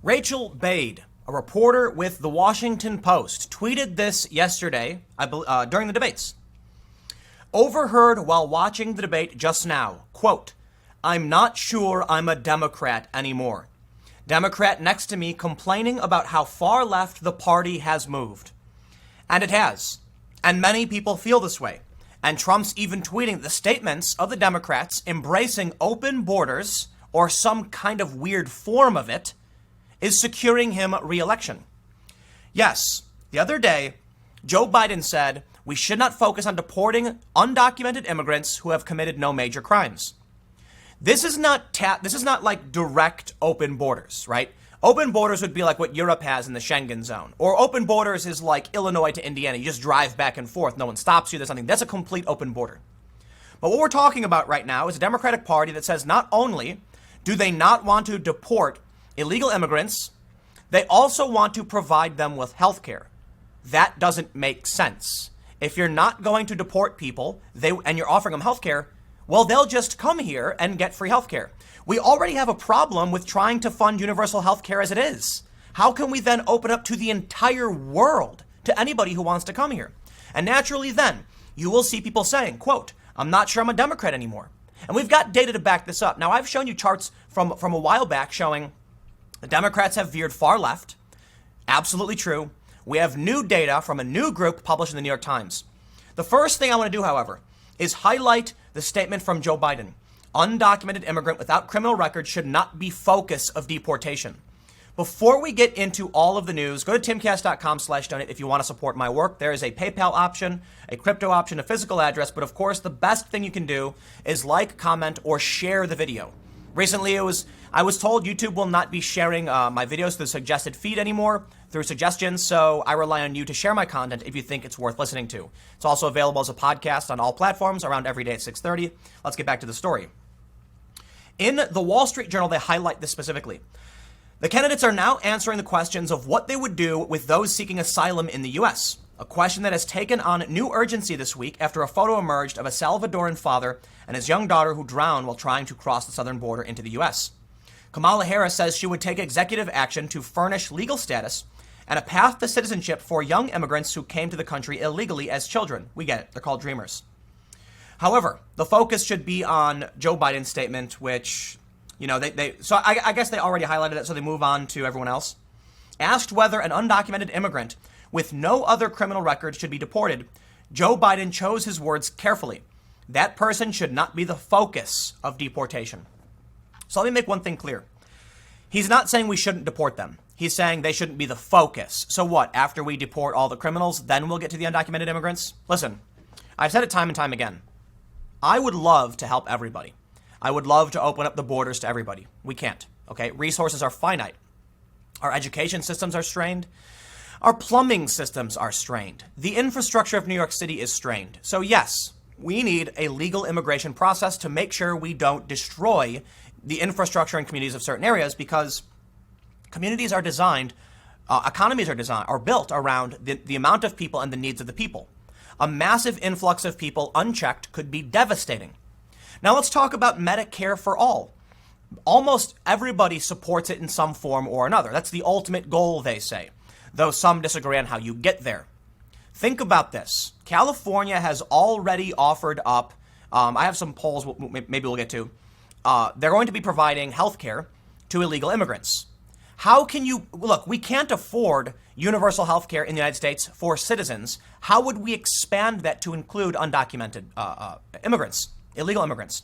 Rachel Bade, a reporter with The Washington Post, tweeted this yesterday during the debates. Overheard while watching the debate just now, quote, "I'm not sure I'm a Democrat anymore. Democrat next to me complaining about how far left the party has moved." And it has. And many people feel this way. And Trump's even tweeting the statements of the Democrats embracing open borders or some kind of weird form of it is securing him re-election. Yes, the other day, Joe Biden said we should not focus on deporting undocumented immigrants who have committed no major crimes. This is not like direct open borders, right? Open borders would be like what Europe has in the Schengen zone. Or open borders is like Illinois to Indiana. You just drive back and forth. No one stops you. There's nothing. That's a complete open border. But what we're talking about right now is a Democratic Party that says not only do they not want to deport illegal immigrants, they also want to provide them with health care. That doesn't make sense. If you're not going to deport people and you're offering them health care, well, they'll just come here and get free health care. We already have a problem with trying to fund universal health care as it is. How can we then open up to the entire world to anybody who wants to come here? And naturally then, you will see people saying, quote, "I'm not sure I'm a Democrat anymore." And we've got data to back this up. Now, I've shown you charts from a while back showing the Democrats have veered far left. Absolutely true. We have new data from a new group published in the New York Times. The first thing I want to do, however, is highlight the statement from Joe Biden. Undocumented immigrant without criminal record should not be focus of deportation. Before we get into all of the news, go to timcast.com/donate if you want to support my work. There is a PayPal option, a crypto option, a physical address. But of course, the best thing you can do is like, comment, or share the video. Recently, I was told YouTube will not be sharing my videos through the suggested feed anymore, through suggestions, so I rely on you to share my content if you think it's worth listening to. It's also available as a podcast on all platforms around every day at 6:30. Let's get back to the story. In the Wall Street Journal, they highlight this specifically. The candidates are now answering the questions of what they would do with those seeking asylum in the U.S., a question that has taken on new urgency this week after a photo emerged of a Salvadoran father and his young daughter who drowned while trying to cross the southern border into the U.S. Kamala Harris says she would take executive action to furnish legal status and a path to citizenship for young immigrants who came to the country illegally as children. We get it. They're called dreamers. However, the focus should be on Joe Biden's statement, which, so I guess they already highlighted it, so they move on to everyone else. Asked whether an undocumented immigrant with no other criminal record should be deported, Joe Biden chose his words carefully. That person should not be the focus of deportation. So let me make one thing clear. He's not saying we shouldn't deport them. He's saying they shouldn't be the focus. So what, after we deport all the criminals, then we'll get to the undocumented immigrants? Listen, I've said it time and time again. I would love to help everybody. I would love to open up the borders to everybody. We can't, okay? Resources are finite. Our education systems are strained. Our plumbing systems are strained. The infrastructure of New York City is strained. So yes, we need a legal immigration process to make sure we don't destroy the infrastructure and communities of certain areas, because communities are designed, economies are built around the amount of people and the needs of the people. A massive influx of people unchecked could be devastating. Now let's talk about Medicare for all. Almost everybody supports it in some form or another. That's the ultimate goal, they say, though some disagree on how you get there. Think about this. California has already offered up, I have some polls maybe we'll get to, they're going to be providing health care to illegal immigrants. How can you, look, we can't afford universal health care in the United States for citizens. How would we expand that to include undocumented immigrants, illegal immigrants?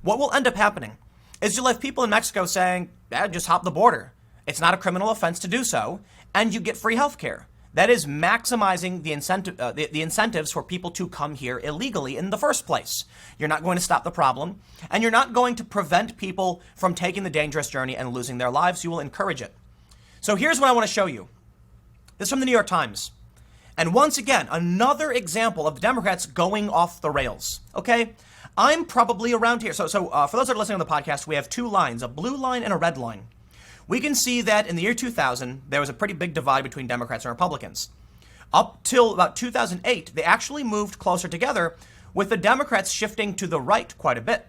What will end up happening is you'll have people in Mexico saying, just hop the border. It's not a criminal offense to do so, and you get free health care. That is maximizing the incentives for people to come here illegally in the first place. You're not going to stop the problem, and you're not going to prevent people from taking the dangerous journey and losing their lives. You will encourage it. So here's what I want to show you. This is from the New York Times. And once again, another example of the Democrats going off the rails. Okay? I'm probably around here. So for those that are listening on the podcast, we have two lines, a blue line and a red line. We can see that in the year 2000, there was a pretty big divide between Democrats and Republicans. Up till about 2008, they actually moved closer together, with the Democrats shifting to the right quite a bit.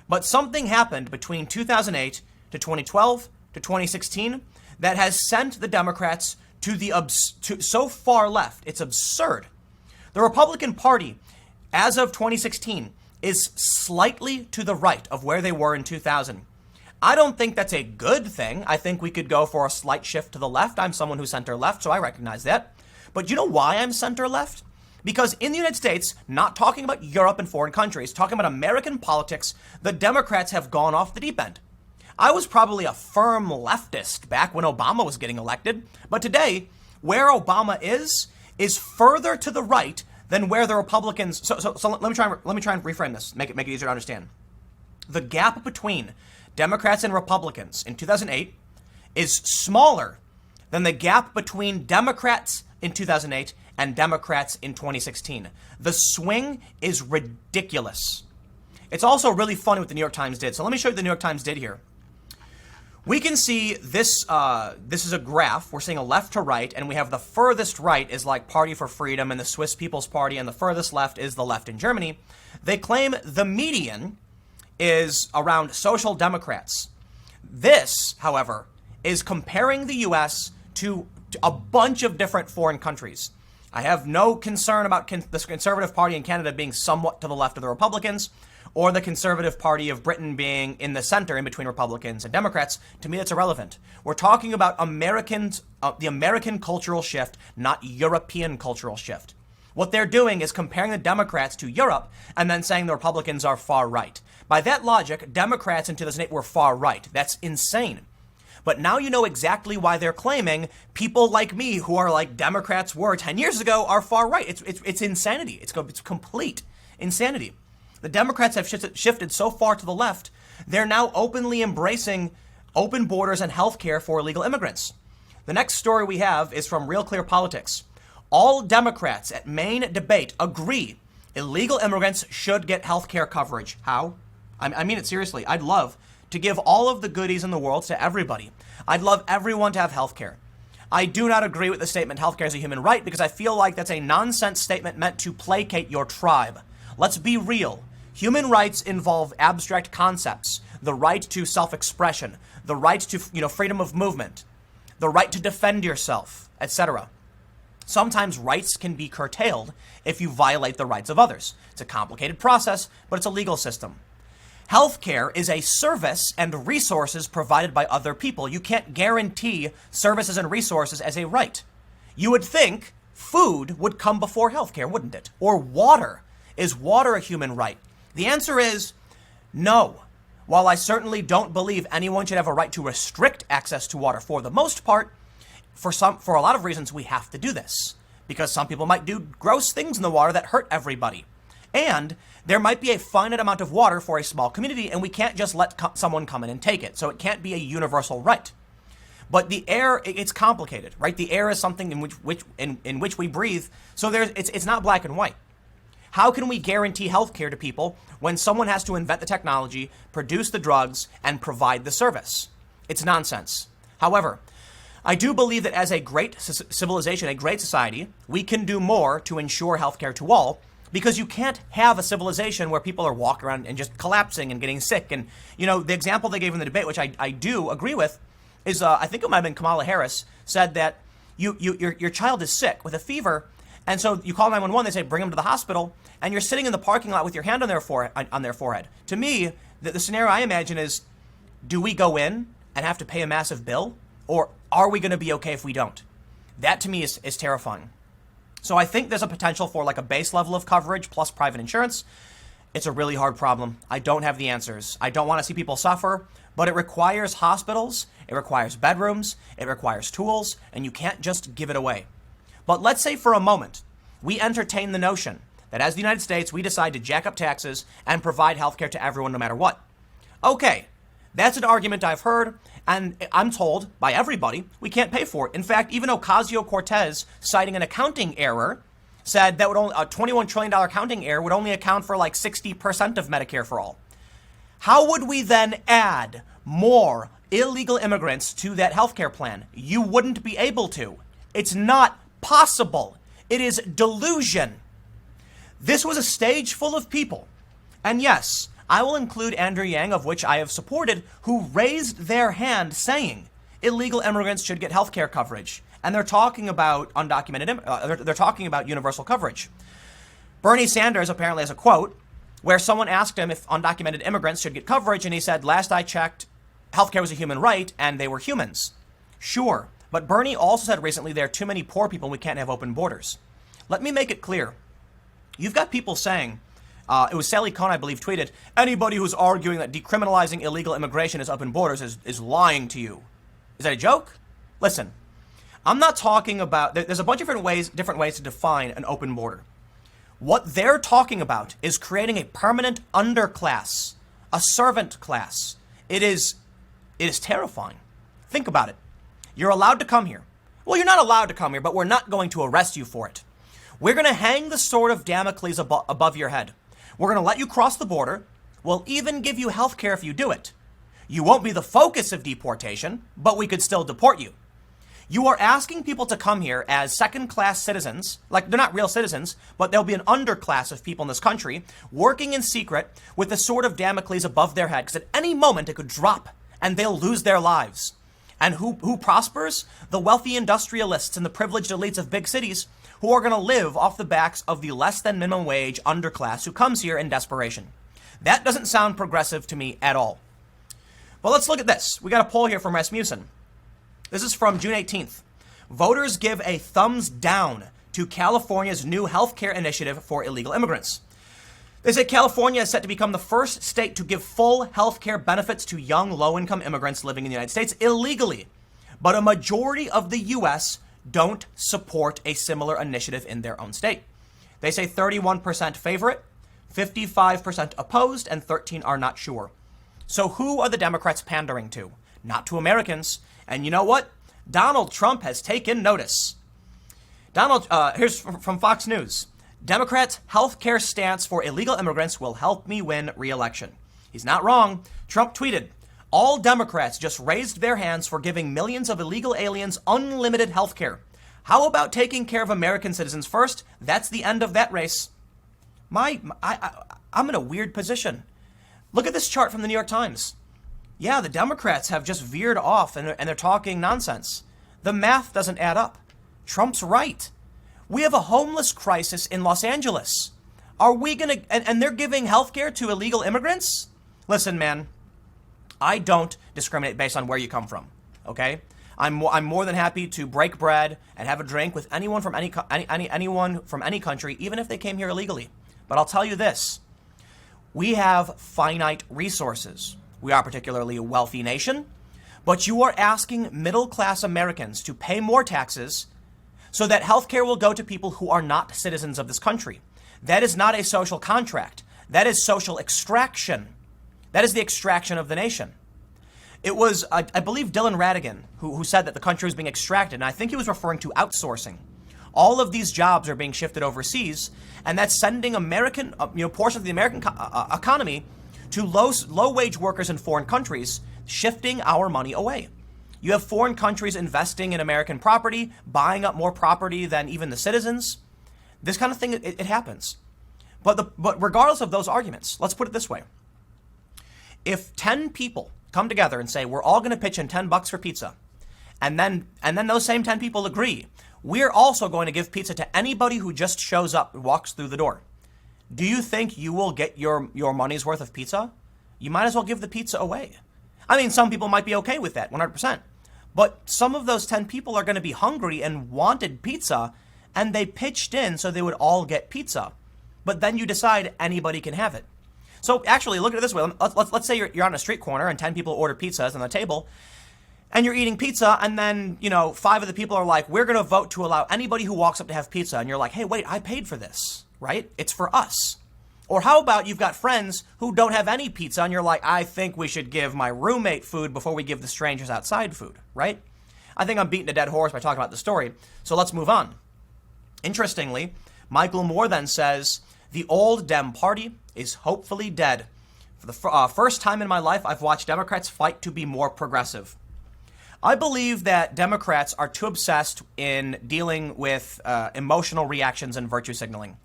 But something happened between 2008 to 2012 to 2016 that has sent the Democrats to the so far left. It's absurd. The Republican Party, as of 2016, is slightly to the right of where they were in 2000. I don't think that's a good thing. I think we could go for a slight shift to the left. I'm someone who's center left, so I recognize that. But you know why I'm center left? Because in the United States, not talking about Europe and foreign countries, talking about American politics, the Democrats have gone off the deep end. I was probably a firm leftist back when Obama was getting elected, but today, where Obama is further to the right than where the Republicans. So let me try and reframe this, make it easier to understand. The gap between Democrats and Republicans in 2008 is smaller than the gap between Democrats in 2008 and Democrats in 2016. The swing is ridiculous. It's also really funny what the New York Times did. So let me show you what the New York Times did here. We can see this, this is a graph. We're seeing a left to right, and we have the furthest right is like Party for Freedom and the Swiss People's Party, and the furthest left is the left in Germany. They claim the median is around Social Democrats. This, however, is comparing the U.S. to a bunch of different foreign countries. I have no concern about the Conservative Party in Canada being somewhat to the left of the Republicans, or the Conservative Party of Britain being in the center in between Republicans and Democrats. To me, that's irrelevant. We're talking about Americans, the American cultural shift, not European cultural shift. What they're doing is comparing the Democrats to Europe and then saying the Republicans are far right. By that logic, Democrats in 2008 were far right. That's insane. But now you know exactly why they're claiming people like me, who are like Democrats were 10 years ago, are far right. It's insanity. It's complete insanity. The Democrats have shifted so far to the left, they're now openly embracing open borders and health care for illegal immigrants. The next story we have is from Real Clear Politics. All Democrats at Maine debate agree illegal immigrants should get health care coverage. How? I mean it seriously. I'd love to give all of the goodies in the world to everybody. I'd love everyone to have health care. I do not agree with the statement health care is a human right because I feel like that's a nonsense statement meant to placate your tribe. Let's be real. Human rights involve abstract concepts, the right to self-expression, the right to, freedom of movement, the right to defend yourself, etc. Sometimes rights can be curtailed if you violate the rights of others. It's a complicated process, but it's a legal system. Healthcare is a service and resources provided by other people. You can't guarantee services and resources as a right. You would think food would come before healthcare, wouldn't it? Or water. Is water a human right? The answer is no. While I certainly don't believe anyone should have a right to restrict access to water for the most part, for a lot of reasons we have to do this. Because some people might do gross things in the water that hurt everybody. And there might be a finite amount of water for a small community, and we can't just let someone come in and take it. So it can't be a universal right. But the air, it's complicated, right? The air is something in which we breathe. So it's not black and white. How can we guarantee health care to people when someone has to invent the technology, produce the drugs, and provide the service? It's nonsense. However, I do believe that as a great civilization, a great society, we can do more to ensure health care to all, because you can't have a civilization where people are walking around and just collapsing and getting sick. And, the example they gave in the debate, which I do agree with, is I think it might have been Kamala Harris, said that your child is sick with a fever. And so you call 911, they say, bring them to the hospital, and you're sitting in the parking lot with your hand on their forehead. To me, the scenario I imagine is, do we go in and have to pay a massive bill? Or are we going to be okay if we don't? That to me is terrifying. So I think there's a potential for like a base level of coverage plus private insurance. It's a really hard problem. I don't have the answers. I don't want to see people suffer, but it requires hospitals, it requires bedrooms, it requires tools, and you can't just give it away. But let's say for a moment, we entertain the notion that as the United States, we decide to jack up taxes and provide healthcare to everyone no matter what. Okay, that's an argument I've heard, and I'm told by everybody we can't pay for it. In fact, even Ocasio-Cortez, citing an accounting error, said that a $21 trillion accounting error would only account for like 60% of Medicare for all. How would we then add more illegal immigrants to that healthcare plan? You wouldn't be able to. It's not possible. It is delusion. This was a stage full of people. And yes, I will include Andrew Yang, of which I have supported, who raised their hand saying, illegal immigrants should get health care coverage. And they're talking about they're talking about universal coverage. Bernie Sanders apparently has a quote where someone asked him if undocumented immigrants should get coverage, and he said, last I checked, healthcare was a human right, and they were humans. Sure, but Bernie also said recently there are too many poor people and we can't have open borders. Let me make it clear. You've got people saying, it was Sally Cohn, I believe, tweeted, anybody who's arguing that decriminalizing illegal immigration is open borders is lying to you. Is that a joke? Listen, I'm not talking about, there's a bunch of different ways to define an open border. What they're talking about is creating a permanent underclass, a servant class. It is terrifying. Think about it. You're allowed to come here. Well, you're not allowed to come here, but we're not going to arrest you for it. We're going to hang the sword of Damocles above your head. We're going to let you cross the border. We'll even give you health care if you do it. You won't be the focus of deportation, but we could still deport you. You are asking people to come here as second-class citizens, like they're not real citizens, but there'll be an underclass of people in this country working in secret with the sword of Damocles above their head, because at any moment it could drop and they'll lose their lives. And who prospers? The wealthy industrialists and the privileged elites of big cities who are going to live off the backs of the less than minimum wage underclass who comes here in desperation. That doesn't sound progressive to me at all. But let's look at this. We got a poll here from Rasmussen. This is from June 18th. Voters give a thumbs down to California's new healthcare initiative for illegal immigrants. They say California is set to become the first state to give full healthcare benefits to young, low-income immigrants living in the United States illegally. But a majority of the U.S. don't support a similar initiative in their own state. They say 31% favor it, 55% opposed, and 13% are not sure. So who are the Democrats pandering to? Not to Americans. And you know what? Donald Trump has taken notice. Here's from Fox News. Democrats' healthcare stance for illegal immigrants will help me win re-election. He's not wrong. Trump tweeted, all Democrats just raised their hands for giving millions of illegal aliens unlimited healthcare. How about taking care of American citizens first? That's the end of that race. I'm in a weird position. Look at this chart from the New York Times. Yeah, the Democrats have just veered off and they're talking nonsense. The math doesn't add up. Trump's right. We have a homeless crisis in Los Angeles. Are we going to, and they're giving healthcare to illegal immigrants? Listen, man, I don't discriminate based on where you come from, okay? I'm more than happy to break bread and have a drink with anyone from anyone from any country, even if they came here illegally. But I'll tell you this, we have finite resources. We are particularly a wealthy nation, but you are asking middle-class Americans to pay more taxes so that healthcare will go to people who are not citizens of this country. That is not a social contract. That is social extraction. That is the extraction of the nation. It was, I believe, Dylan Ratigan who said that the country was being extracted, and I think he was referring to outsourcing. All of these jobs are being shifted overseas, and that's sending American, portions of the American economy to low-wage workers in foreign countries, shifting our money away. You have foreign countries investing in American property, buying up more property than even the citizens. This kind of thing, it happens. But regardless of those arguments, let's put it this way. If 10 people come together and say, we're all going to pitch in $10 for pizza, and then those same 10 people agree, we're also going to give pizza to anybody who just shows up and walks through the door. Do you think you will get your money's worth of pizza? You might as well give the pizza away. I mean, some people might be okay with that, 100%. But some of those 10 people are going to be hungry and wanted pizza, and they pitched in so they would all get pizza. But then you decide anybody can have it. So actually, look at it this way. Let's say you're on a street corner and 10 people order pizzas on the table, and you're eating pizza, and then, 5 of the people are like, we're going to vote to allow anybody who walks up to have pizza. And you're like, hey, wait, I paid for this. Right? It's for us. Or how about you've got friends who don't have any pizza and you're like, I think we should give my roommate food before we give the strangers outside food, right? I think I'm beating a dead horse by talking about the story, so let's move on. Interestingly, Michael Moore then says, the old Dem party is hopefully dead. For the first time in my life, I've watched Democrats fight to be more progressive. I believe that Democrats are too obsessed in dealing with emotional reactions and virtue signaling.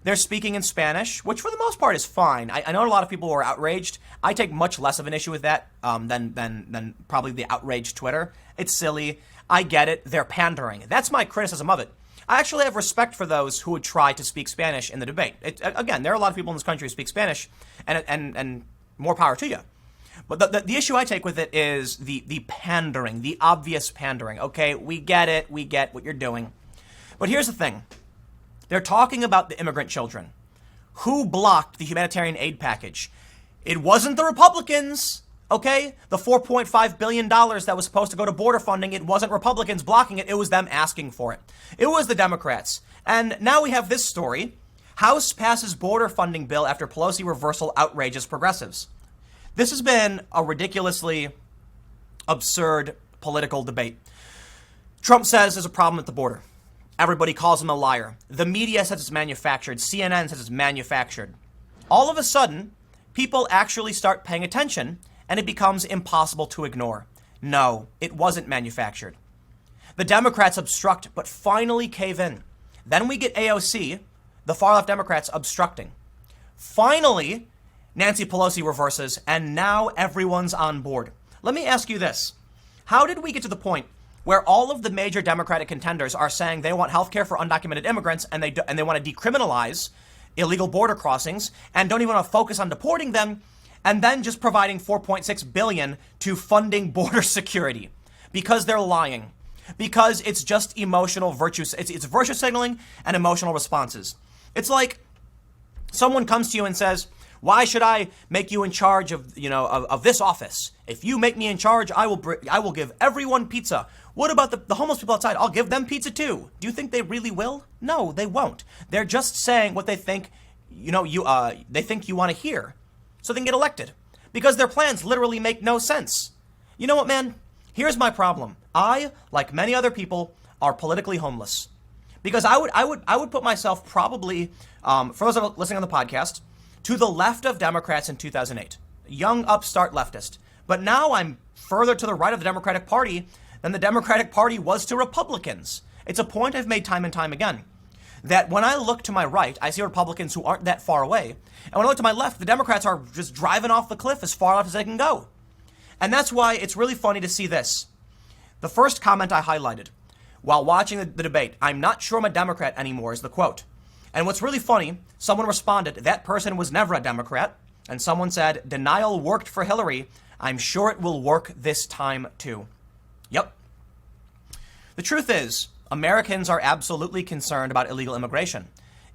They're speaking in Spanish, which for the most part is fine. I know a lot of people were outraged. I take much less of an issue with that than probably the outraged Twitter. It's silly. I get it. They're pandering. That's my criticism of it. I actually have respect for those who would try to speak Spanish in the debate. Again, there are a lot of people in this country who speak Spanish, and more power to you. But the issue I take with it is the pandering, the obvious pandering. Okay, we get it. We get what you're doing. But here's the thing. They're talking about the immigrant children. Who blocked the humanitarian aid package? It wasn't the Republicans, okay? The $4.5 billion that was supposed to go to border funding, it wasn't Republicans blocking it. It was them asking for it. It was the Democrats. And now we have this story. House passes border funding bill after Pelosi reversal outrages progressives. This has been a ridiculously absurd political debate. Trump says there's a problem at the border. Everybody calls him a liar. The media says it's manufactured. CNN says it's manufactured. All of a sudden, people actually start paying attention, and it becomes impossible to ignore. No, it wasn't manufactured. The Democrats obstruct, but finally cave in. Then we get AOC, the far-left Democrats, obstructing. Finally, Nancy Pelosi reverses, and now everyone's on board. Let me ask you this. How did we get to the point where all of the major Democratic contenders are saying they want health care for undocumented immigrants and they want to decriminalize illegal border crossings and don't even want to focus on deporting them, and then just providing $4.6 billion to funding border security because they're lying, because it's just emotional virtue. It's virtue signaling and emotional responses. It's like someone comes to you and says, why should I make you in charge of this office? If you make me in charge, I will give everyone pizza. What about the homeless people outside? I'll give them pizza too. Do you think they really will? No, they won't. They're just saying what they think, they think you want to hear, so they can get elected, because their plans literally make no sense. You know what, man? Here's my problem. I, like many other people, are politically homeless, because I would put myself probably, for those that are listening on the podcast, to the left of Democrats in 2008, young upstart leftist. But now I'm further to the right of the Democratic Party than the Democratic Party was to Republicans. It's a point I've made time and time again, that when I look to my right, I see Republicans who aren't that far away. And when I look to my left, the Democrats are just driving off the cliff as far left as they can go. And that's why it's really funny to see this. The first comment I highlighted while watching the debate, "I'm not sure I'm a Democrat anymore," is the quote. And what's really funny, someone responded, that person was never a Democrat. And someone said, denial worked for Hillary. I'm sure it will work this time too. Yep. The truth is, Americans are absolutely concerned about illegal immigration.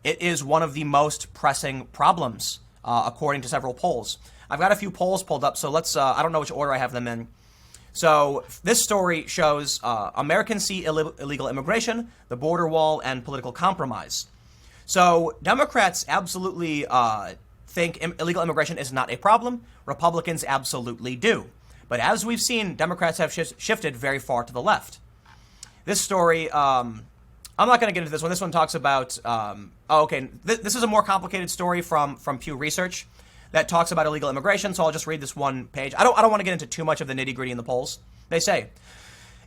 It is one of the most pressing problems, according to several polls. I've got a few polls pulled up, so let's, I don't know which order I have them in. So this story shows Americans see illegal immigration, the border wall, and political compromise. So Democrats absolutely think illegal immigration is not a problem. Republicans absolutely do. But as we've seen, Democrats have shifted very far to the left. This story, I'm not going to get into this one. This one talks about, this is a more complicated story from Pew Research that talks about illegal immigration. So I'll just read this one page. I don't want to get into too much of the nitty gritty in the polls. They say,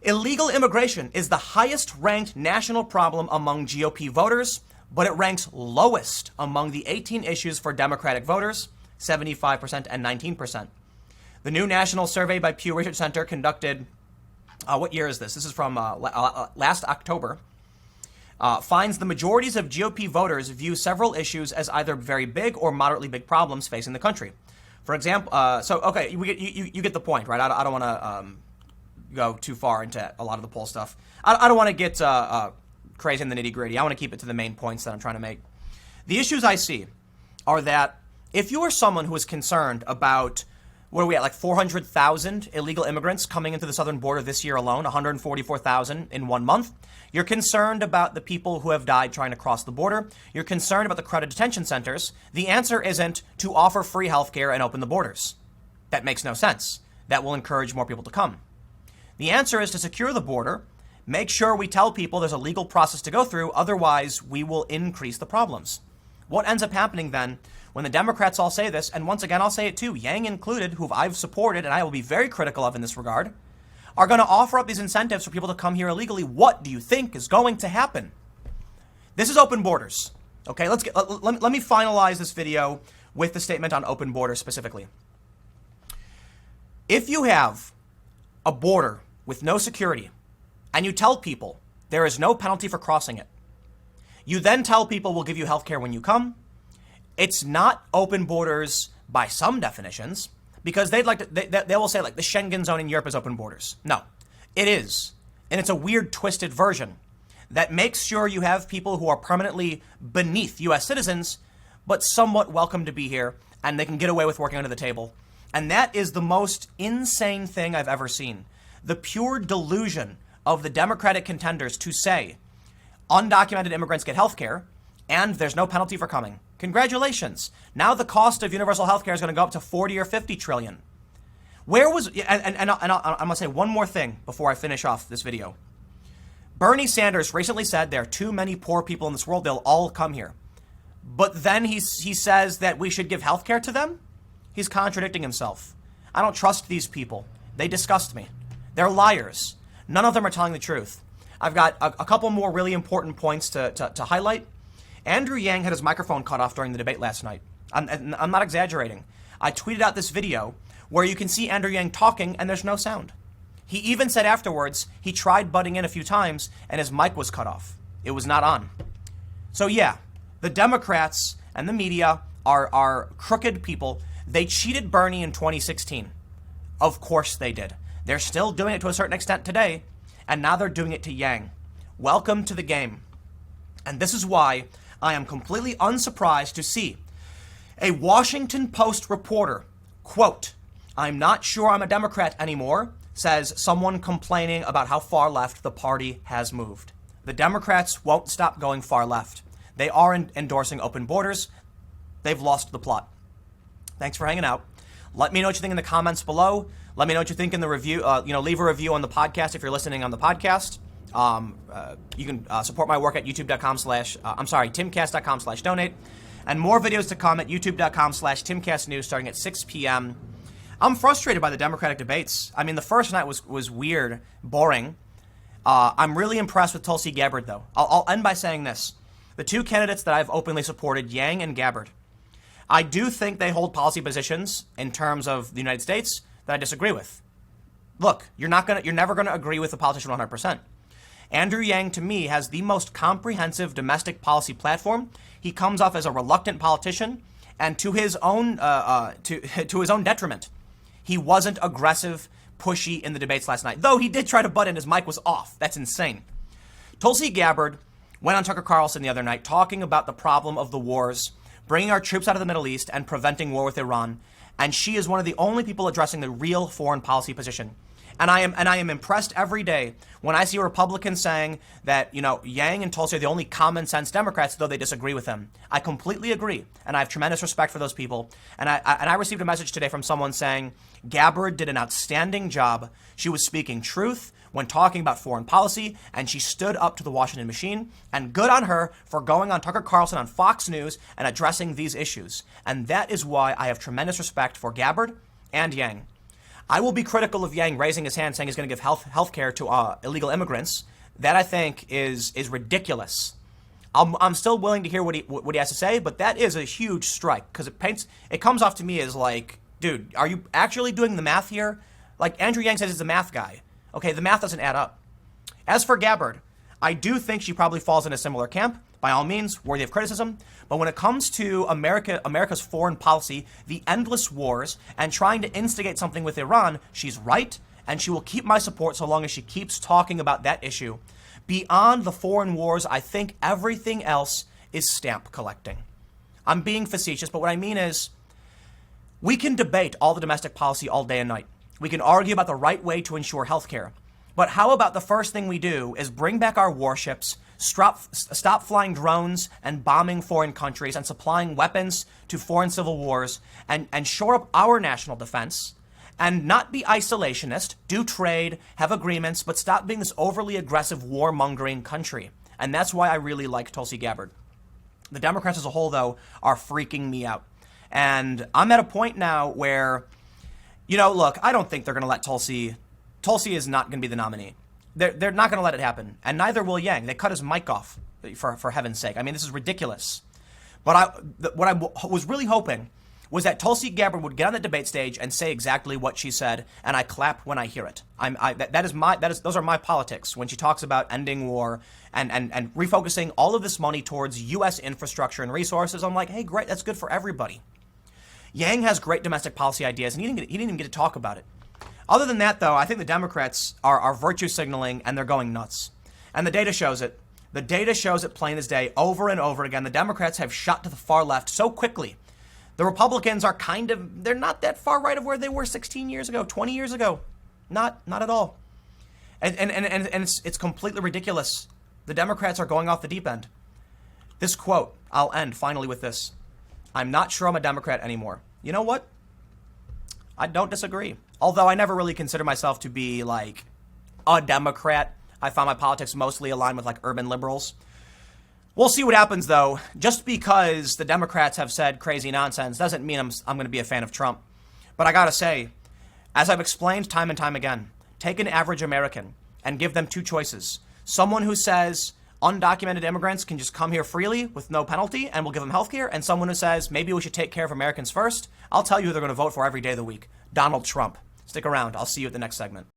illegal immigration is the highest ranked national problem among GOP voters, but it ranks lowest among the 18 issues for Democratic voters, 75% and 19%. The new national survey by Pew Research Center conducted, what year is this? This is from last October, finds the majorities of GOP voters view several issues as either very big or moderately big problems facing the country. For example, you get the point, right? I don't want to go too far into a lot of the poll stuff. I don't want to get crazy in the nitty gritty. I want to keep it to the main points that I'm trying to make. The issues I see are that if you are someone who is concerned about, what are we at, like 400,000 illegal immigrants coming into the southern border this year alone, 144,000 in 1 month, you're concerned about the people who have died trying to cross the border, you're concerned about the crowded detention centers, the answer isn't to offer free healthcare and open the borders. That makes no sense. That will encourage more people to come. The answer is to secure the border. Make sure we tell people there's a legal process to go through, otherwise we will increase the problems. What ends up happening then, when the Democrats all say this, and once again I'll say it too, Yang included, who I've supported and I will be very critical of in this regard, are going to offer up these incentives for people to come here illegally. What do you think is going to happen? This is open borders. Okay, let me finalize this video with the statement on open borders specifically. If you have a border with no security and you tell people there is no penalty for crossing it, you then tell people we'll give you health care when you come, it's not open borders by some definitions, because they will say like the Schengen zone in Europe is open borders. No, it is. And it's a weird twisted version that makes sure you have people who are permanently beneath US citizens, but somewhat welcome to be here, and they can get away with working under the table. And that is the most insane thing I've ever seen. The pure delusion of the Democratic contenders to say undocumented immigrants get health care and there's no penalty for coming. Congratulations. Now the cost of universal health care is going to go up to 40 or 50 trillion. Where was, and I'm going to say one more thing before I finish off this video. Bernie Sanders recently said there are too many poor people in this world, they'll all come here. But then he says that we should give health care to them? He's contradicting himself. I don't trust these people. They disgust me. They're liars. None of them are telling the truth. I've got a couple more really important points to highlight. Andrew Yang had his microphone cut off during the debate last night. I'm not exaggerating. I tweeted out this video where you can see Andrew Yang talking and there's no sound. He even said afterwards he tried butting in a few times and his mic was cut off. It was not on. So yeah, the Democrats and the media are crooked people. They cheated Bernie in 2016. Of course they did. They're still doing it to a certain extent today, and now they're doing it to Yang. Welcome to the game. And this is why I am completely unsurprised to see a Washington Post reporter, quote, "I'm not sure I'm a Democrat anymore," says someone complaining about how far left the party has moved. The Democrats won't stop going far left. They are endorsing open borders. They've lost the plot. Thanks for hanging out. Let me know what you think in the comments below. Let me know what you think in the review. Leave a review on the podcast if you're listening on the podcast. You can support my work at timcast.com/donate. And more videos to come at youtube.com/timcastnews starting at 6 p.m. I'm frustrated by the Democratic debates. I mean, the first night was weird, boring. I'm really impressed with Tulsi Gabbard, though. I'll end by saying this. The two candidates that I've openly supported, Yang and Gabbard, I do think they hold policy positions in terms of the United States that I disagree with. Look, you're never gonna agree with a politician 100%. Andrew Yang, to me, has the most comprehensive domestic policy platform. He comes off as a reluctant politician, and to his own to his own detriment, he wasn't aggressive, pushy in the debates last night. Though he did try to butt in, his mic was off. That's insane. Tulsi Gabbard went on Tucker Carlson the other night talking about the problem of the wars, bringing our troops out of the Middle East and preventing war with Iran. And she is one of the only people addressing the real foreign policy position. And I am impressed every day when I see Republicans saying that, Yang and Tulsi are the only common sense Democrats, though they disagree with them. I completely agree. And I have tremendous respect for those people. And I received a message today from someone saying Gabbard did an outstanding job. She was speaking truth when talking about foreign policy, and she stood up to the Washington machine, and good on her for going on Tucker Carlson on Fox News and addressing these issues. And that is why I have tremendous respect for Gabbard and Yang. I will be critical of Yang raising his hand saying he's going to give health care to illegal immigrants. That, I think, is ridiculous. I'm still willing to hear what he has to say, but that is a huge strike because it comes off to me as like, dude, are you actually doing the math here? Like Andrew Yang says he's a math guy. Okay, the math doesn't add up. As for Gabbard, I do think she probably falls in a similar camp. By all means, worthy of criticism. But when it comes to America's foreign policy, the endless wars, and trying to instigate something with Iran, she's right, and she will keep my support so long as she keeps talking about that issue. Beyond the foreign wars, I think everything else is stamp collecting. I'm being facetious, but what I mean is we can debate all the domestic policy all day and night. We can argue about the right way to ensure health care. But how about the first thing we do is bring back our warships, stop flying drones and bombing foreign countries and supplying weapons to foreign civil wars and shore up our national defense and not be isolationist, do trade, have agreements, but stop being this overly aggressive warmongering country. And that's why I really like Tulsi Gabbard. The Democrats as a whole, though, are freaking me out. And I'm at a point now where, look, I don't think they're going to let Tulsi is not going to be the nominee. They're not going to let it happen. And neither will Yang. They cut his mic off, for heaven's sake. I mean, this is ridiculous. But what I was really hoping was that Tulsi Gabbard would get on the debate stage and say exactly what she said, and I clap when I hear it. Those are my politics. When she talks about ending war and refocusing all of this money towards U.S. infrastructure and resources, I'm like, hey, great, that's good for everybody. Yang has great domestic policy ideas, and he didn't even get to talk about it. Other than that, though, I think the Democrats are virtue signaling, and they're going nuts. And the data shows it. The data shows it plain as day over and over again. The Democrats have shot to the far left so quickly. The Republicans are they're not that far right of where they were 16 years ago, 20 years ago. Not at all. And it's completely ridiculous. The Democrats are going off the deep end. This quote, I'll end finally with this. I'm not sure I'm a Democrat anymore. You know what? I don't disagree. Although I never really consider myself to be like a Democrat. I find my politics mostly aligned with like urban liberals. We'll see what happens, though. Just because the Democrats have said crazy nonsense doesn't mean I'm going to be a fan of Trump. But I got to say, as I've explained time and time again, take an average American and give them two choices. Someone who says undocumented immigrants can just come here freely with no penalty and we'll give them health care, and someone who says maybe we should take care of Americans first. I'll tell you who they're going to vote for every day of the week. Donald Trump. Stick around. I'll see you at the next segment.